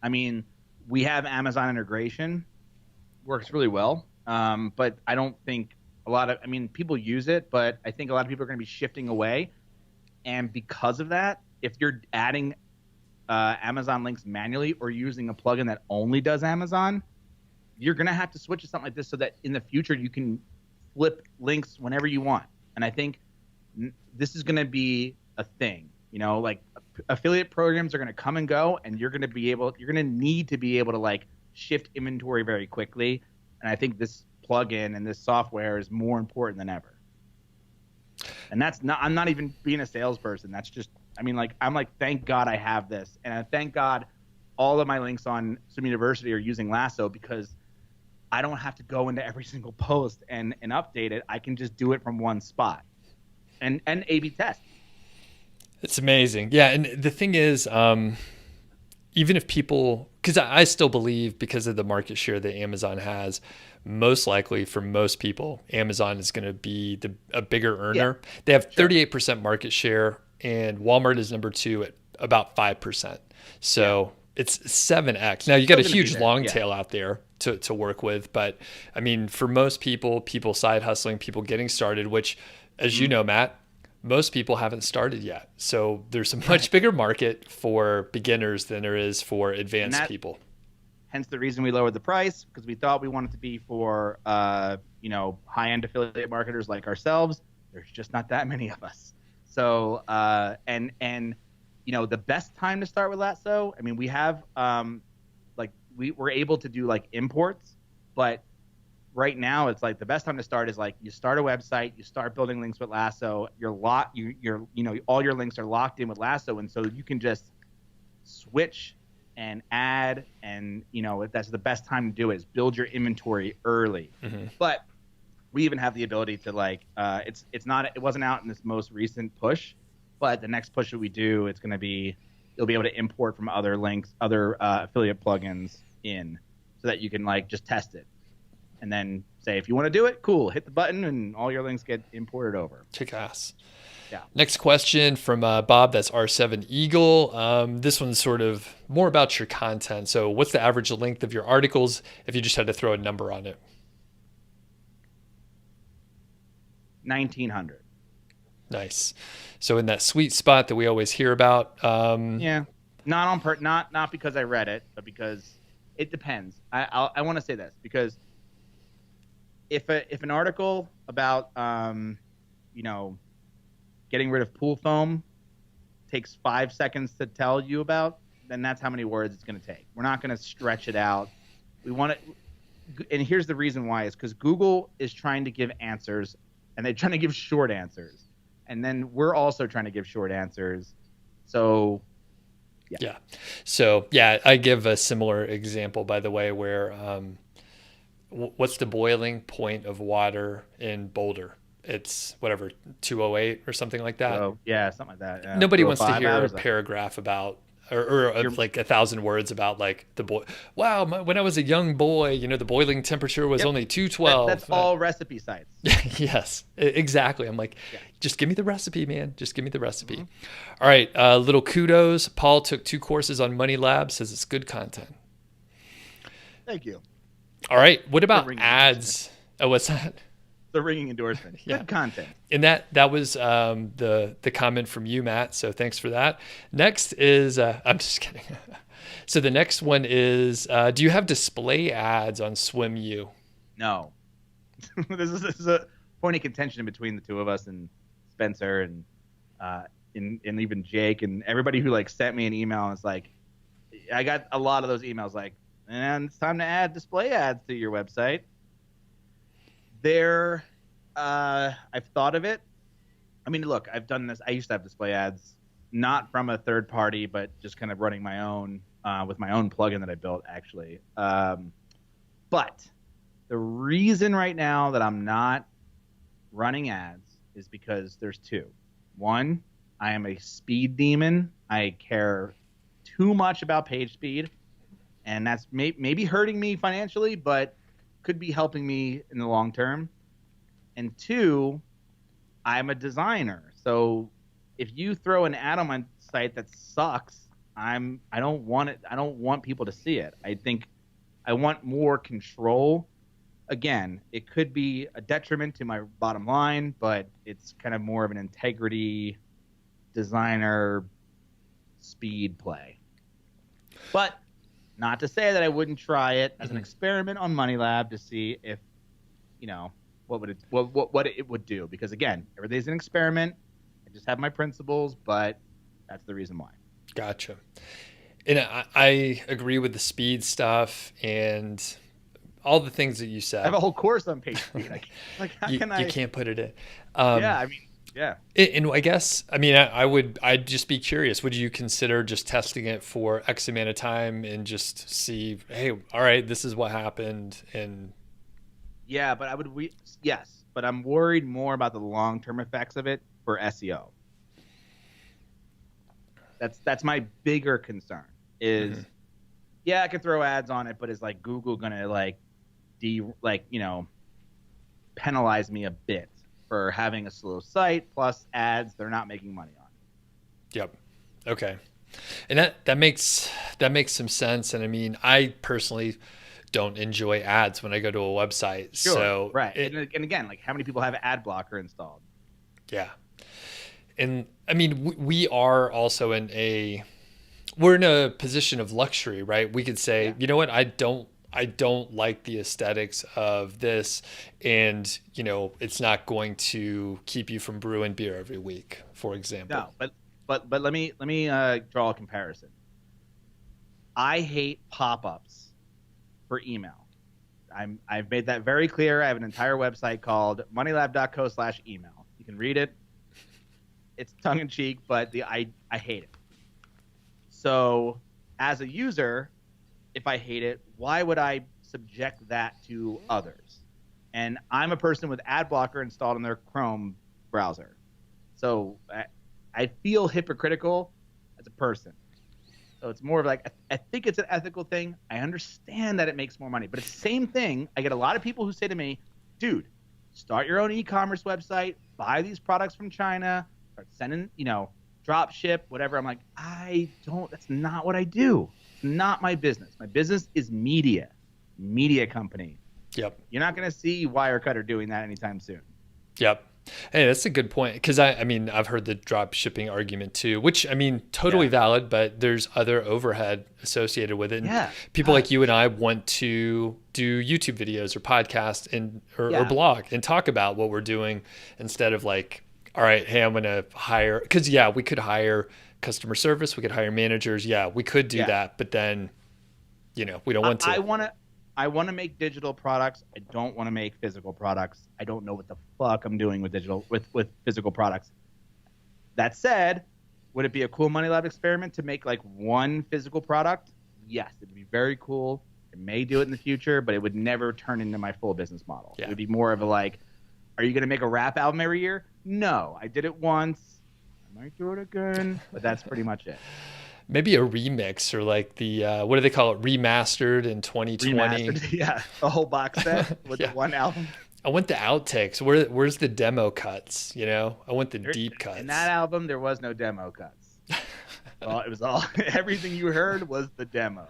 I mean, we have Amazon integration, works really well. But I don't think people use it, but I think a lot of people are going to be shifting away. And because of that, if you're adding Amazon links manually or using a plugin that only does Amazon, you're going to have to switch to something like this so that in the future you can flip links whenever you want. And I think this is going to be a thing. Like affiliate programs are going to come and go, and you're going to need to be able to like shift inventory very quickly. And I think this plugin and this software is more important than ever. And I'm not even being a salesperson. That's just, I'm like, thank God I have this. And thank God all of my links on Swim University are using Lasso, because I don't have to go into every single post and update it. I can just do it from one spot and A/B test. It's amazing. Yeah. And the thing is, even if people, because I still believe, because of the market share that Amazon has, most likely for most people, Amazon is going to be a bigger earner. Yeah, they have 38% market share, and Walmart is number 2 at about 5%. So it's 7x. Now you got a huge long tail out there to work with. But I mean, for most people side hustling, people getting started, which, as you know, Matt, most people haven't started yet. So there's a much bigger market for beginners than there is for advanced people. Hence the reason we lowered the price, because we thought we wanted to be for, high-end affiliate marketers like ourselves. There's just not that many of us. So, the best time to start with Lasso, we have, we're able to do like imports, but right now it's like the best time to start is like you start a website, you start building links with Lasso, all your links are locked in with Lasso, and so you can just switch and add, and that's the best time to do it, is build your inventory early. Mm-hmm. But we even have the ability to like it wasn't out in this most recent push, but the next push that we do, you'll be able to import from other links, other affiliate plugins in, so that you can like just test it. And then say, if you want to do it, cool, hit the button and all your links get imported over. Kick ass. Yeah. Next question from Bob, that's R7 Eagle. This one's sort of more about your content. So what's the average length of your articles if you just had to throw a number on it? 1,900. Nice. So in that sweet spot that we always hear about. Yeah. Not because I read it, but because it depends. I want to say this, because if an article about getting rid of pool foam takes 5 seconds to tell you about, then that's how many words it's going to take. We're not going to stretch it out. We want it, and here's the reason why, is because Google is trying to give answers, and they're trying to give short answers, and then we're also trying to give short answers. So yeah. So I give a similar example, by the way, where what's the boiling point of water in Boulder? It's whatever, 208 or something like that. Oh, yeah, something like that. Yeah. Nobody wants to hear a paragraph about, or like 1,000 words about like when I was a young boy, the boiling temperature was only 212. That's all recipe sites. Yes, exactly. I'm like, just give me the recipe, man. Just give me the recipe. Mm-hmm. All right, little kudos. Paul took 2 courses on Money Lab, says it's good content. Thank you. All right, what about ads? Oh, what's that? The ringing endorsement. Good content. And that was the comment from you, Matt. So thanks for that. Next is I'm just kidding. So the next one is do you have display ads on SwimU? No. This is a point of contention between the two of us and Spencer and even Jake and everybody who like sent me an email, and it's like, I got a lot of those emails like, and it's time to add display ads to your website. I've thought of it. Look, I've done this. I used to have display ads, not from a third party, but just kind of running my own with my own plugin that I built, actually. But the reason right now that I'm not running ads is because there's 2. One, I am a speed demon. I care too much about page speed, and that's maybe hurting me financially, but could be helping me in the long term. And 2, I'm a designer. So if you throw an ad on my site that sucks, I don't want it. I don't want people to see it. I think I want more control. Again, it could be a detriment to my bottom line, but it's kind of more of an integrity designer speed play. But not to say that I wouldn't try it as an experiment on Money Lab to see if, what it would do. Because again, everything's an experiment. I just have my principles, but that's the reason why. Gotcha. And I agree with the speed stuff and all the things that you said. I have a whole course on page speed. You can't put it in. Yeah. And I guess, I'd just be curious. Would you consider just testing it for X amount of time and just see, hey, all right, this is what happened? And yeah, but yes, but I'm worried more about the long-term effects of it for SEO. That's my bigger concern is, I could throw ads on it, but is like Google gonna penalize me a bit for having a slow site plus ads they're not making money on. Yep. Okay. And that makes some sense. And I personally don't enjoy ads when I go to a website. Sure. So right. And again, how many people have ad blocker installed? Yeah. And we are also we're in a position of luxury, right? We could say, you know what? I don't like the aesthetics of this, and it's not going to keep you from brewing beer every week, for example. No, but let me draw a comparison. I hate pop-ups for email. I've made that very clear. I have an entire website called moneylab.co/email. You can read it. It's tongue in cheek, but I hate it. So as a user, if I hate it, why would I subject that to others? And I'm a person with ad blocker installed in their Chrome browser. So I feel hypocritical as a person. So it's more of I think it's an ethical thing. I understand that it makes more money. But it's the same thing. I get a lot of people who say to me, dude, start your own e-commerce website, buy these products from China, start sending, drop ship, whatever. I'm like, that's not what I do. It's not my business. My business is media company. Yep. You're not going to see Wirecutter doing that anytime soon. Yep. Hey, that's a good point. Because I've heard the drop shipping argument too, which totally valid, but there's other overhead associated with it. And people like you and I want to do YouTube videos or podcasts or blog and talk about what we're doing instead of all right, hey, I'm going to hire, because we could hire customer service, we could hire managers. Yeah, we could do that, but then, we don't want to. I want to make digital products. I don't want to make physical products. I don't know what the fuck I'm doing with with physical products. That said, would it be a cool Money Lab experiment to make one physical product? Yes, it'd be very cool. I may do it in the future, but it would never turn into my full business model. Yeah. It would be more of a are you going to make a rap album every year? No, I did it once. I might do it again, but that's pretty much it. Maybe a remix or the what do they call it? Remastered in 2020. Remastered, yeah, a whole box set with one album. I want the outtakes. Where's the demo cuts? I want the deep cuts. In that album, there was no demo cuts. Well, it was all everything you heard was the demo.